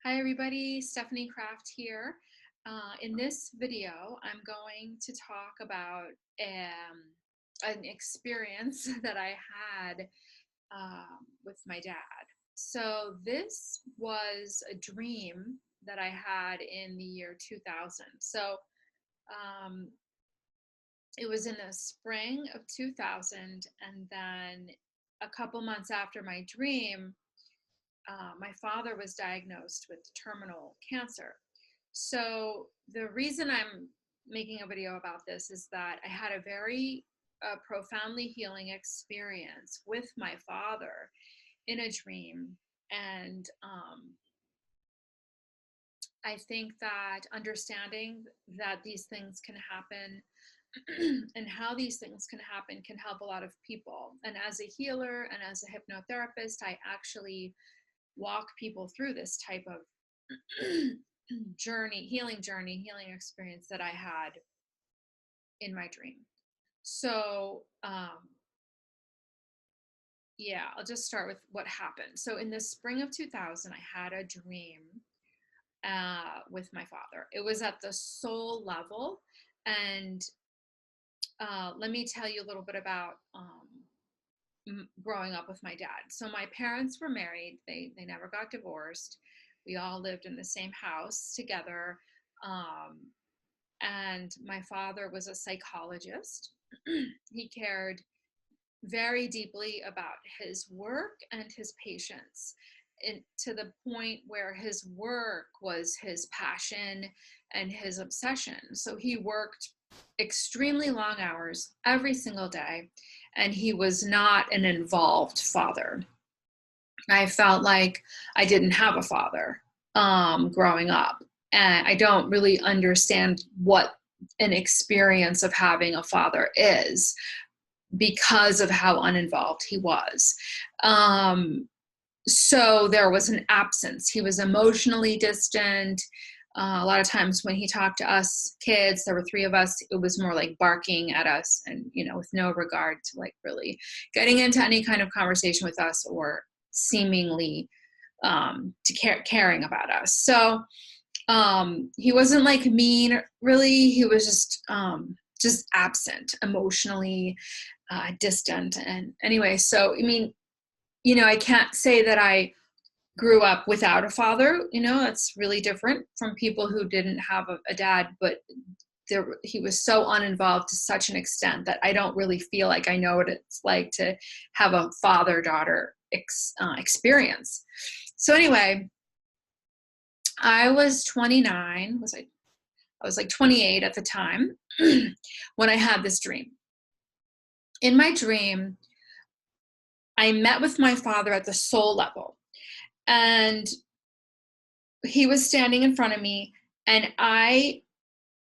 Hi everybody, Stephanie Kraft here. In this video, I'm going to talk about an experience that I had with my dad. So this was a dream that I had in the year 2000. So um, it was in the spring of 2000, and then a couple months after my dream, my father was diagnosed with terminal cancer. So the reason I'm making a video about this is that I had a very profoundly healing experience with my father in a dream. And I think that understanding that these things can happen and how these things can happen can help a lot of people. And as a healer and as a hypnotherapist, I actually walk people through this type of healing experience that I had in my dream. So, yeah, I'll just start with what happened. So, in the spring of 2000, I had a dream with my father. It was at the soul level. And let me tell you a little bit about growing up with my dad. So my parents were married. They never got divorced. We all lived in the same house together. Um, and my father was a psychologist. He cared very deeply about his work and his patients, to the point where his work was his passion and his obsession. So he worked extremely long hours every single day, and he was not an involved father. I felt like I didn't have a father growing up, and I don't really understand what an experience of having a father is because of how uninvolved he was. So there was an absence. He was emotionally distant. A lot of times when he talked to us kids, there were three of us, it was more like barking at us and, with no regard to like really getting into any kind of conversation with us or seemingly caring about us. So he wasn't like mean, really. He was just absent, emotionally distant. And anyway, so I mean, I can't say that I grew up without a father. That's really different from people who didn't have a dad, but he was so uninvolved to such an extent that I don't really feel like I know what it's like to have a father-daughter experience. So anyway, I was 29. I was like 28 at the time when I had this dream. In my dream, I met with my father at the soul level, and he was standing in front of me, and I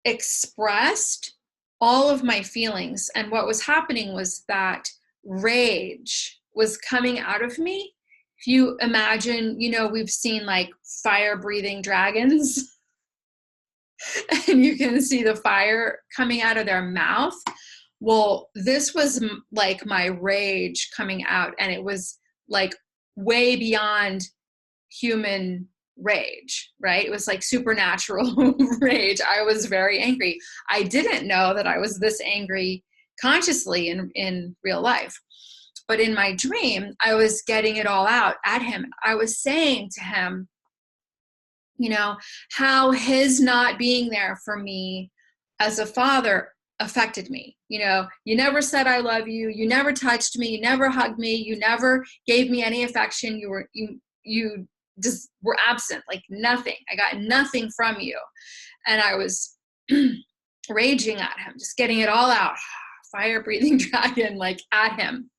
expressed all of my feelings. And what was happening was that rage was coming out of me. If you imagine, we've seen like fire breathing dragons and you can see the fire coming out of their mouth. Well, this was like my rage coming out, and it was like way beyond human rage, right? It was like supernatural rage. I was very angry. I didn't know that I was this angry consciously in real life. But in my dream, I was getting it all out at him. I was saying to him, how his not being there for me as a father affected me. You never said I love you. You never touched me. You never hugged me. You never gave me any affection. You just were absent, like nothing. I got nothing from you. And I was raging at him, just getting it all out, fire breathing dragon, like at him,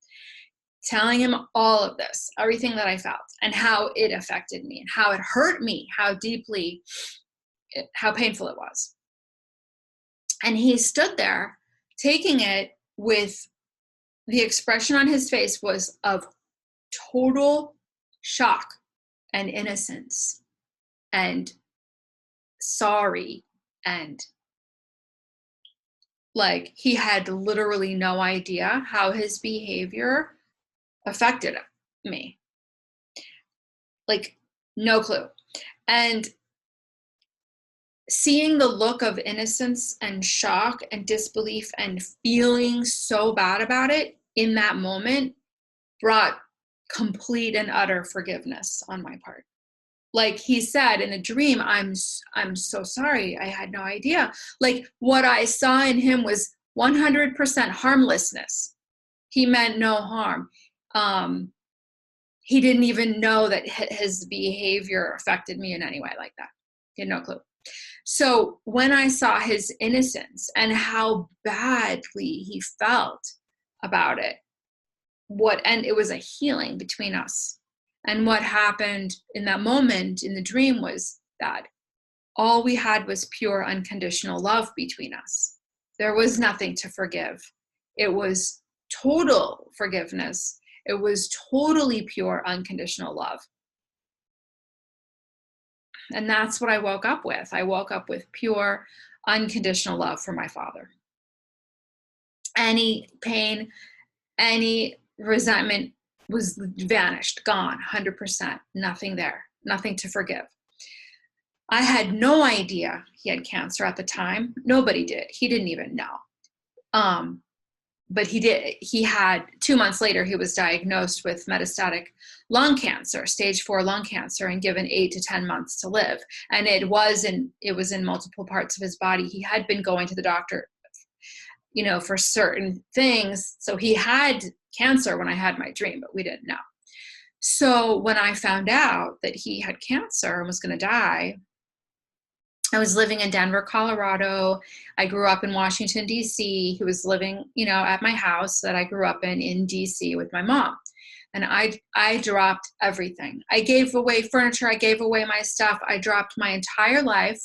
telling him all of this, everything that I felt and how it affected me and how it hurt me, how deeply, how painful it was. And he stood there taking it with the expression on his face was of total shock and innocence and sorry. And like he had literally no idea how his behavior affected me. Like no clue. And seeing the look of innocence and shock and disbelief and feeling so bad about it in that moment brought complete and utter forgiveness on my part. Like he said in a dream, I'm so sorry. I had no idea. Like what I saw in him was 100% harmlessness. He meant no harm. He didn't even know that his behavior affected me in any way like that. He had no clue. So when I saw his innocence and how badly he felt about it, and it was a healing between us. And what happened in that moment in the dream was that all we had was pure unconditional love between us. There was nothing to forgive. It was total forgiveness. It was totally pure unconditional love. And that's what I woke up with. I woke up with pure unconditional love for my father. Any pain, any resentment was vanished, gone, 100%, nothing there, nothing to forgive. I had no idea he had cancer at the time. Nobody did. He didn't even know. But he did. He had 2 months later, he was diagnosed with metastatic lung cancer, stage 4 lung cancer, and given 8 to 10 months to live. And it was in multiple parts of his body. He had been going to the doctor, for certain things. So he had cancer when I had my dream, but we didn't know. So when I found out that he had cancer and was going to die, I was living in Denver, Colorado. I grew up in Washington, D.C. He was living, at my house that I grew up in D.C. with my mom. And I dropped everything. I gave away furniture. I gave away my stuff. I dropped my entire life.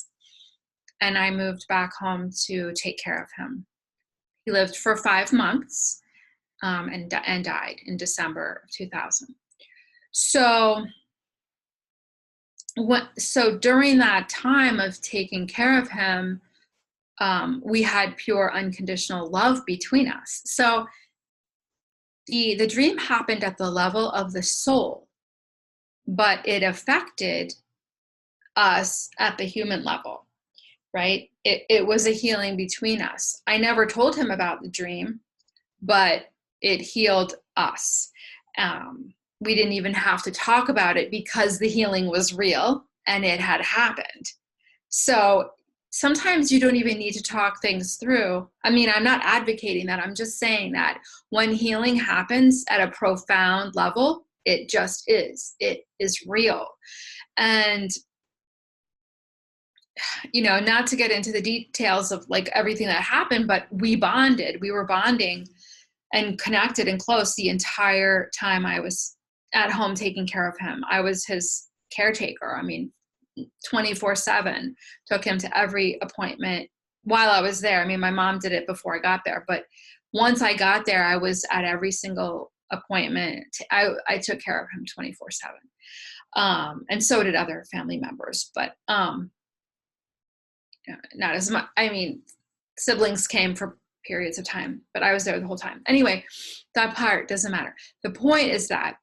And I moved back home to take care of him. He lived for 5 months and died in December of 2000. So during that time of taking care of him, we had pure unconditional love between us. So the dream happened at the level of the soul, but it affected us at the human level, right? It was a healing between us. I never told him about the dream, but it healed us. We didn't even have to talk about it because the healing was real and it had happened. So sometimes you don't even need to talk things through. I mean, I'm not advocating that. I'm just saying that when healing happens at a profound level, it just is. It is real. And, not to get into the details of like everything that happened, but we bonded. We were bonding and connected and close the entire time I was at home taking care of him. I was his caretaker. I mean, 24/7, took him to every appointment while I was there. I mean, my mom did it before I got there, but once I got there, I was at every single appointment. I took care of him 24/7. And so did other family members, but not as much. I mean, siblings came for periods of time, but I was there the whole time. Anyway, that part doesn't matter. The point is that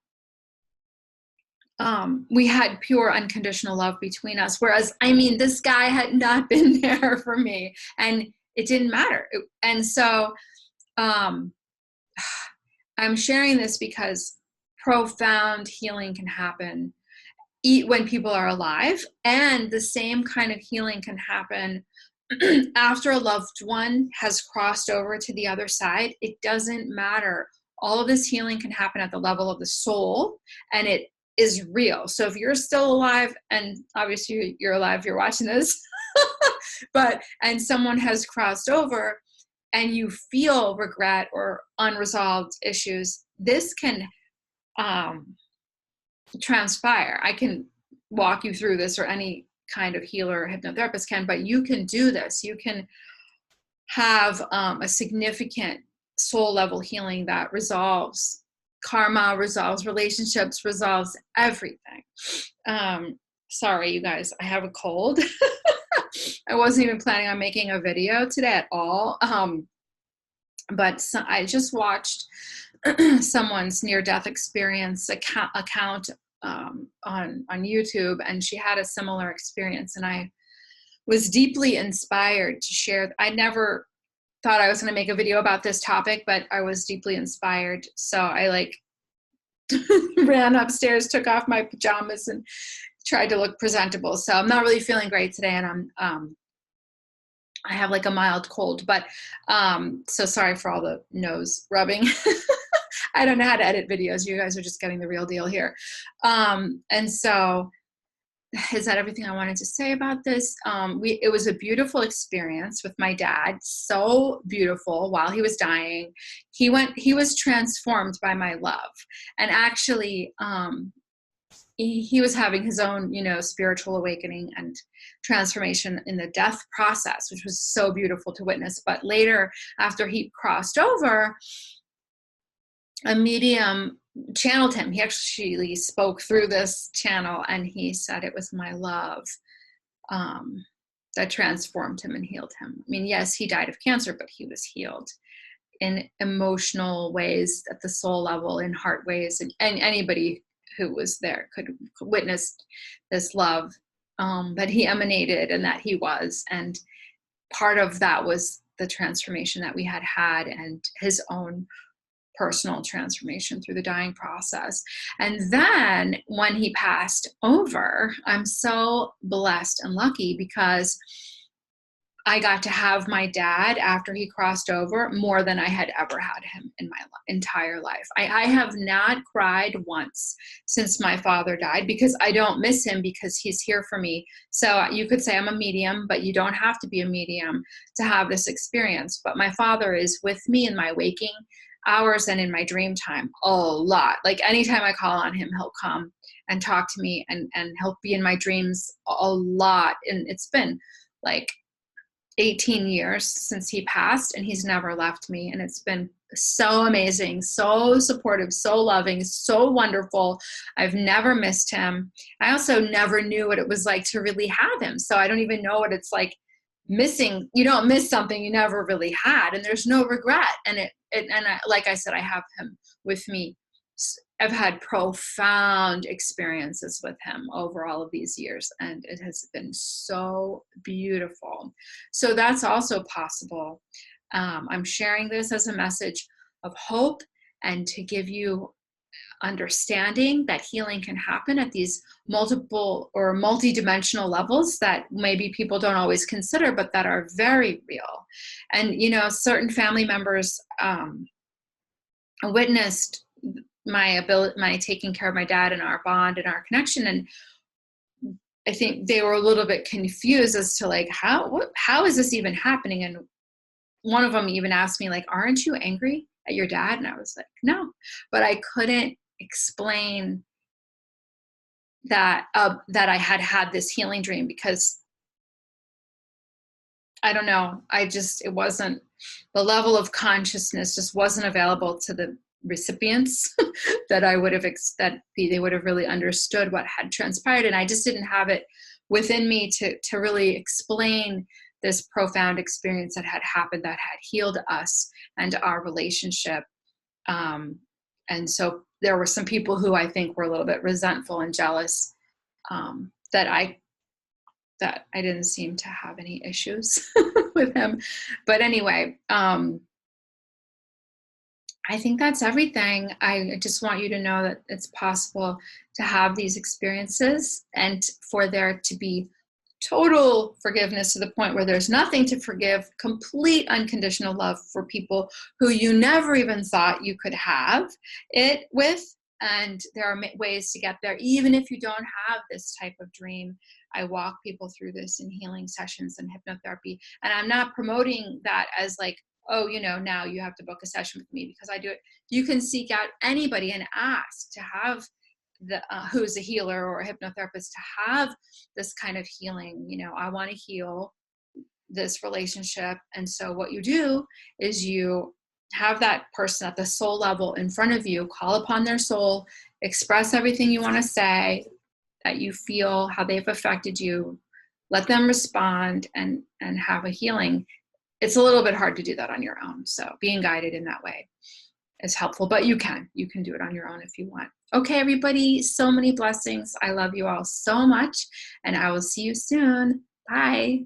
we had pure unconditional love between us. Whereas, this guy had not been there for me and it didn't matter. And so I'm sharing this because profound healing can happen when people are alive, and the same kind of healing can happen after a loved one has crossed over to the other side. It doesn't matter. All of this healing can happen at the level of the soul, and it is real. So if you're still alive, and obviously you're alive, you're watching this, and someone has crossed over and you feel regret or unresolved issues, this can transpire. I can walk you through this, or any kind of healer or hypnotherapist can, but you can do this. You can have a significant soul level healing that resolves karma, resolves relationships, resolves everything. Sorry, you guys, I have a cold. I wasn't even planning on making a video today at all. But I just watched someone's near-death experience account on YouTube, and she had a similar experience, and I was deeply inspired to share. I never thought I was going to make a video about this topic, but I was deeply inspired. So I like ran upstairs, took off my pajamas, and tried to look presentable. So I'm not really feeling great today, and I have like a mild cold, but so sorry for all the nose rubbing. I don't know how to edit videos. You guys are just getting the real deal here. And so is that everything I wanted to say about this? It was a beautiful experience with my dad. So beautiful. While he was dying, he was transformed by my love. And actually, he was having his own, spiritual awakening and transformation in the death process, which was so beautiful to witness. But later, after he crossed over, a medium channeled him. He actually spoke through this channel, and he said it was my love that transformed him and healed him. I mean, yes, he died of cancer, but he was healed in emotional ways, at the soul level, in heart ways, and anybody who was there could witness this love that he emanated and that he was. And part of that was the transformation that we had, and his own personal transformation through the dying process. And then when he passed over, I'm so blessed and lucky because I got to have my dad after he crossed over more than I had ever had him in my entire life. I have not cried once since my father died, because I don't miss him, because he's here for me. So you could say I'm a medium, but you don't have to be a medium to have this experience. But my father is with me in my waking hours and in my dream time a lot. Like anytime I call on him, he'll come and talk to me, and he'll be in my dreams a lot. And it's been like 18 years since he passed, and he's never left me. And it's been so amazing, so supportive, so loving, so wonderful. I've never missed him. I also never knew what it was like to really have him. So I don't even know what it's like missing. You don't miss something you never really had, and there's no regret. And like I said, I have him with me. I've had profound experiences with him over all of these years, and it has been so beautiful. So that's also possible. I'm sharing this as a message of hope, and to give you understanding that healing can happen at these multiple or multi-dimensional levels that maybe people don't always consider, but that are very real. And certain family members witnessed my taking care of my dad and our bond and our connection, and I think they were a little bit confused as to like how is this even happening. And one of them even asked me, like, aren't you angry at your dad? And I was like, no. But I couldn't explain that I had this healing dream, because I don't know, it wasn't, the level of consciousness just wasn't available to the recipients that I would have they would have really understood what had transpired. And I just didn't have it within me to really explain this profound experience that had happened, that had healed us and our relationship. And so there were some people who I think were a little bit resentful and jealous that I didn't seem to have any issues with him. But anyway, I think that's everything. I just want you to know that it's possible to have these experiences, and for there to be total forgiveness to the point where there's nothing to forgive, complete unconditional love for people who you never even thought you could have it with. And there are ways to get there, even if you don't have this type of dream. I walk people through this in healing sessions and hypnotherapy. And I'm not promoting that as like, oh, now you have to book a session with me because I do it. You can seek out anybody and ask to have who's a healer or a hypnotherapist to have this kind of healing. I want to heal this relationship. And so what you do is you have that person at the soul level in front of you, call upon their soul, express everything you want to say, that you feel, how they've affected you, let them respond and have a healing. It's a little bit hard to do that on your own. So being guided in that way. is helpful, but you can do it on your own if you want. Okay, everybody, so many blessings. I love you all so much, and I will see you soon. Bye.